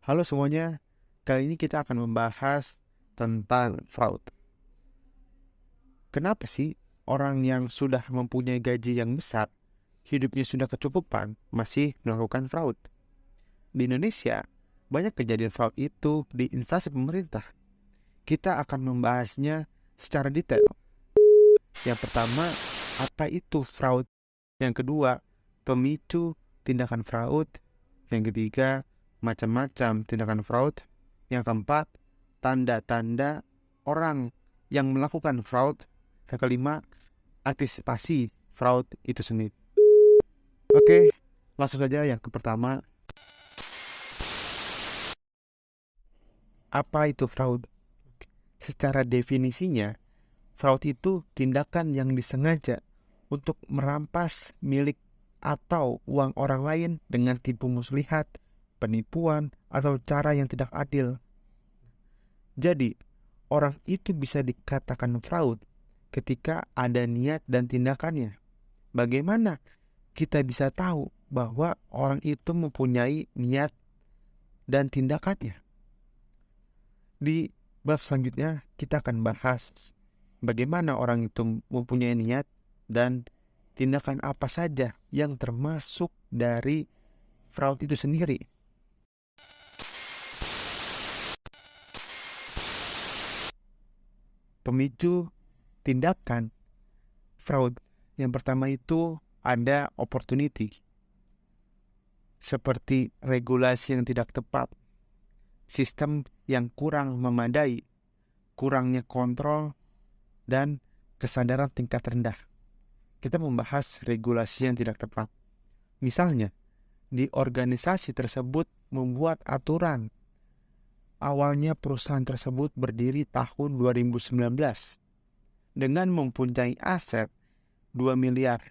Halo semuanya, kali ini kita akan membahas tentang fraud. Kenapa sih orang yang sudah mempunyai gaji yang besar, hidupnya sudah kecukupan, masih melakukan fraud? Di Indonesia, banyak kejadian fraud itu di instansi pemerintah. Kita akan membahasnya secara detail. Yang pertama, apa itu fraud? Yang kedua, pemicu tindakan fraud. Yang ketiga, macam-macam tindakan fraud. Yang keempat, tanda-tanda orang yang melakukan fraud. Yang kelima, antisipasi fraud itu sendiri. Oke, langsung saja yang pertama, apa itu fraud? Secara definisinya, fraud itu tindakan yang disengaja untuk merampas milik atau uang orang lain dengan tipu muslihat, penipuan, atau cara yang tidak adil. Jadi, orang itu bisa dikatakan fraud ketika ada niat dan tindakannya. Bagaimana kita bisa tahu bahwa orang itu mempunyai niat dan tindakannya? Di bab selanjutnya, kita akan bahas bagaimana orang itu mempunyai niat dan tindakan apa saja yang termasuk dari fraud itu sendiri. Pemicu tindakan fraud yang pertama itu ada opportunity, seperti regulasi yang tidak tepat, sistem yang kurang memadai, kurangnya kontrol, dan kesadaran tingkat rendah. Kita membahas regulasi yang tidak tepat. Misalnya, di organisasi tersebut membuat aturan. Awalnya perusahaan tersebut berdiri tahun 2019 dengan mempunyai aset 2 miliar.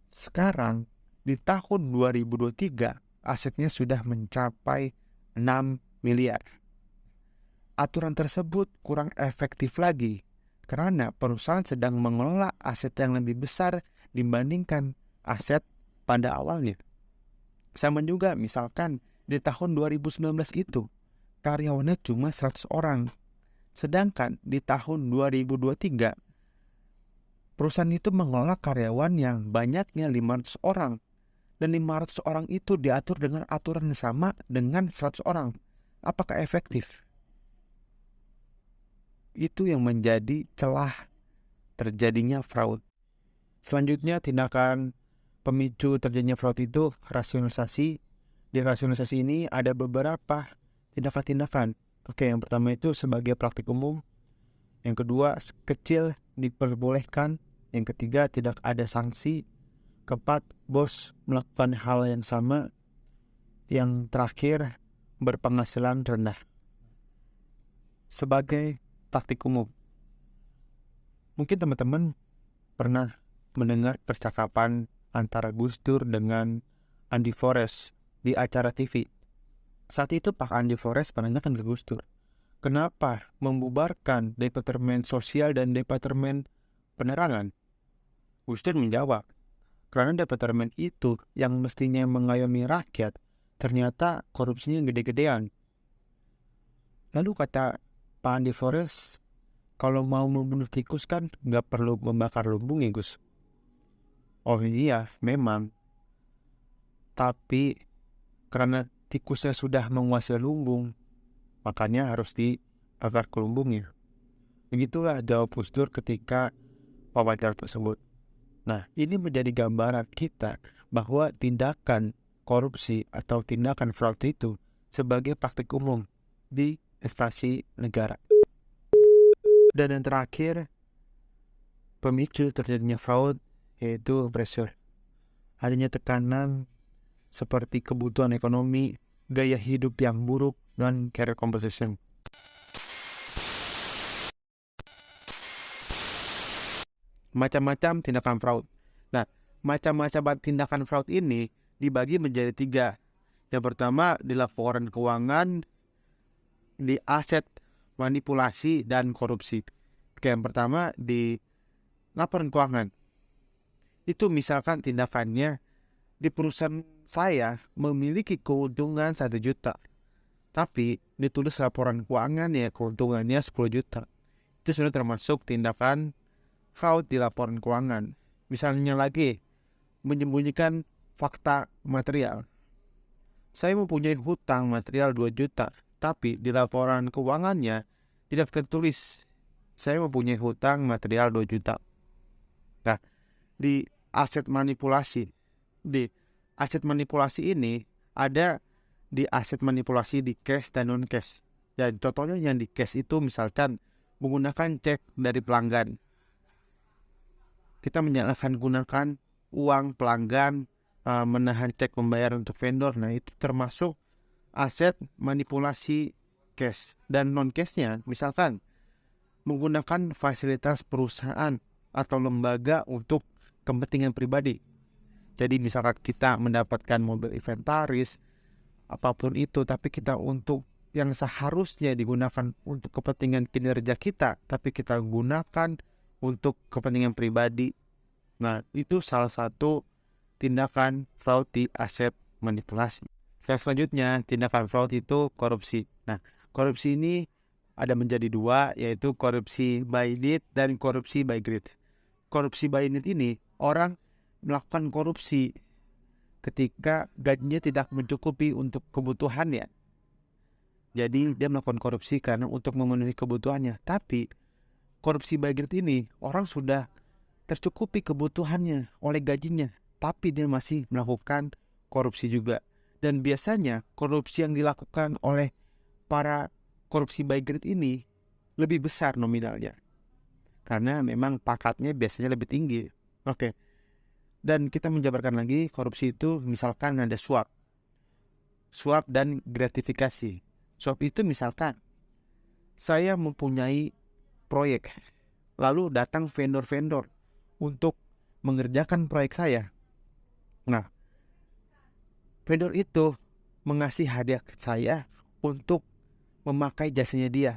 Sekarang, di tahun 2023, asetnya sudah mencapai 6 miliar. Aturan tersebut kurang efektif lagi karena perusahaan sedang mengelola aset yang lebih besar dibandingkan aset pada awalnya. Sama juga misalkan di tahun 2019 itu, karyawannya cuma 100 orang. Sedangkan di tahun 2023, perusahaan itu mengelola karyawan yang banyaknya 500 orang. Dan 500 orang itu diatur dengan aturan yang sama dengan 100 orang. Apakah efektif? Itu yang menjadi celah terjadinya fraud. Selanjutnya, tindakan pemicu terjadinya fraud itu rasionalisasi. Di rasionalisasi ini ada beberapa tindakan-tindakan. Oke, yang pertama itu sebagai praktik umum. Yang kedua, kecil diperbolehkan. Yang ketiga, tidak ada sanksi. Keempat, bos melakukan hal yang sama. Yang terakhir, berpenghasilan rendah. Sebagai praktik umum, mungkin teman-teman pernah mendengar percakapan antara Gus Dur dengan Andi Forest di acara TV. Saat itu Pak Andi Forest menanyakan ke Gus Dur, kenapa membubarkan Departemen Sosial dan Departemen Penerangan? Gus Dur menjawab, karena departemen itu yang mestinya mengayomi rakyat, ternyata korupsinya gede-gedean. Lalu kata Pak Andi Forest, kalau mau membunuh tikus kan nggak perlu membakar lumbung ya Gus. Oh iya, memang. Tapi karena tikusnya sudah menguasai lumbung, makanya harus dibakar ke lumbungnya. Begitulah jawab Gus Dur ketika wawancara tersebut. Nah, ini menjadi gambaran kita bahwa tindakan korupsi atau tindakan fraud itu sebagai praktik umum di instansi negara. Dan yang terakhir, pemicu terjadinya fraud yaitu pressure. Adanya tekanan seperti kebutuhan ekonomi, gaya hidup yang buruk, dan career composition. Macam-macam tindakan fraud. Nah, macam-macam tindakan fraud ini dibagi menjadi 3. Yang pertama di laporan keuangan, di aset, manipulasi, dan korupsi. Yang pertama di laporan keuangan. Itu misalkan tindakannya, di perusahaan saya memiliki keuntungan 1 juta. tapi ditulis laporan keuangan ya keuntungannya 10 juta. Itu sudah termasuk tindakan fraud di laporan keuangan. Misalnya lagi, menyembunyikan fakta material. Saya mempunyai hutang material 2 juta, tapi di laporan keuangannya tidak tertulis saya mempunyai hutang material 2 juta. Nah, di aset manipulasi ini ada di aset manipulasi di cash dan non cash. Dan contohnya yang di cash itu misalkan menggunakan cek dari pelanggan. Kita gunakan uang pelanggan, menahan cek pembayaran untuk vendor. Nah, itu termasuk aset manipulasi cash. Dan non cashnya misalkan menggunakan fasilitas perusahaan atau lembaga untuk kepentingan pribadi. Jadi misalkan kita mendapatkan mobil inventaris, apapun itu, tapi kita untuk yang seharusnya digunakan untuk kepentingan kinerja kita, tapi kita gunakan untuk kepentingan pribadi. Nah, itu salah satu tindakan fraud di aset manipulasi. Yang selanjutnya, tindakan fraud itu korupsi. Nah, korupsi ini ada menjadi dua, yaitu korupsi by need dan korupsi by greed. Korupsi by need ini orang melakukan korupsi ketika gajinya tidak mencukupi untuk kebutuhannya. Jadi dia melakukan korupsi karena untuk memenuhi kebutuhannya. Tapi korupsi by greed ini orang sudah tercukupi kebutuhannya oleh gajinya, tapi dia masih melakukan korupsi juga. Dan biasanya korupsi yang dilakukan oleh para korupsi by greed ini lebih besar nominalnya, karena memang pangkatnya biasanya lebih tinggi. Oke. Dan kita menjabarkan lagi korupsi itu misalkan ada suap dan gratifikasi. Suap itu misalkan saya mempunyai proyek, lalu datang vendor-vendor untuk mengerjakan proyek saya. Nah, vendor itu mengasih hadiah ke saya untuk memakai jasanya dia.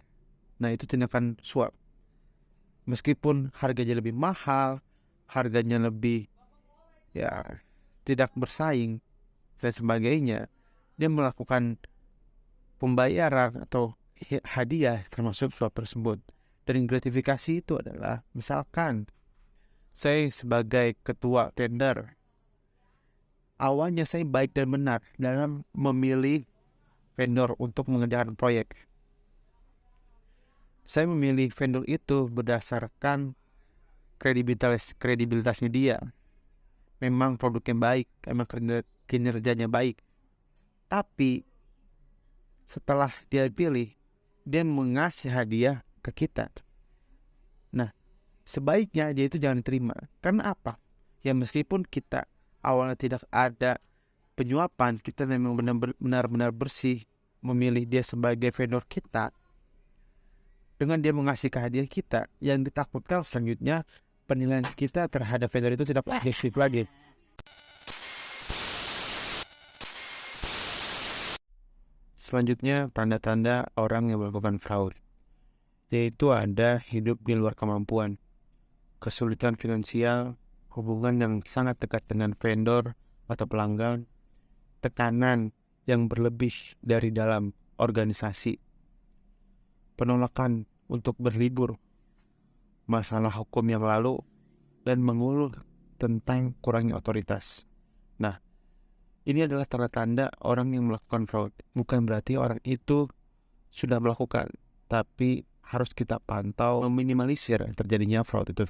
Nah, itu tindakan suap. Meskipun harganya lebih mahal, harganya lebih tidak bersaing dan sebagainya, dia melakukan pembayaran atau hadiah termasuk suap tersebut. Dan gratifikasi itu adalah misalkan saya sebagai ketua tender, awalnya saya baik dan benar dalam memilih vendor untuk mengerjakan proyek. Saya memilih vendor itu berdasarkan kredibilitasnya dia. Memang produknya baik, memang kinerjanya baik. Tapi setelah dia pilih, dia mengasih hadiah ke kita. Nah, sebaiknya dia itu jangan diterima. Karena apa? Ya meskipun kita awalnya tidak ada penyuapan, kita memang benar-benar bersih memilih dia sebagai vendor kita. Dengan dia mengasih hadiah kita, yang ditakutkan selanjutnya penilaian kita terhadap vendor itu tidak objektif lagi. Selanjutnya, tanda-tanda orang yang melakukan fraud, yaitu ada hidup di luar kemampuan, kesulitan finansial, hubungan yang sangat dekat dengan vendor atau pelanggan, tekanan yang berlebih dari dalam organisasi, penolakan untuk berlibur, masalah hukum yang lalu, dan mengeluh tentang kurangnya otoritas. Nah, ini adalah tanda-tanda orang yang melakukan fraud. Bukan berarti orang itu sudah melakukan, tapi harus kita pantau meminimalisir terjadinya fraud itu.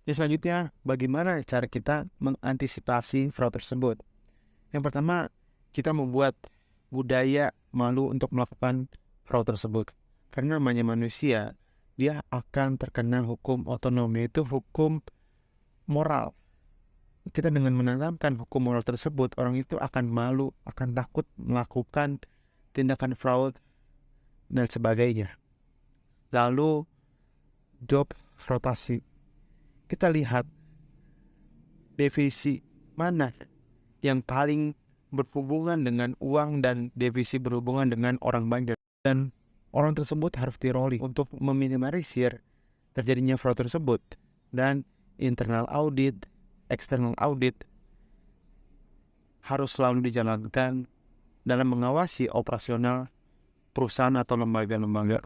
Selanjutnya, bagaimana cara kita mengantisipasi fraud tersebut? Yang pertama, kita membuat budaya malu untuk melakukan fraud tersebut. Karena namanya manusia, dia akan terkena hukum otonom, yaitu hukum moral. Kita dengan menanamkan hukum moral tersebut, orang itu akan malu, akan takut melakukan tindakan fraud dan sebagainya. Lalu, job rotasi. Kita lihat divisi mana yang paling berhubungan dengan uang dan divisi berhubungan dengan orang banyak, dan orang tersebut harus dirolling untuk meminimalisir terjadinya fraud tersebut. Dan internal audit, external audit, harus selalu dijalankan dalam mengawasi operasional perusahaan atau lembaga-lembaga.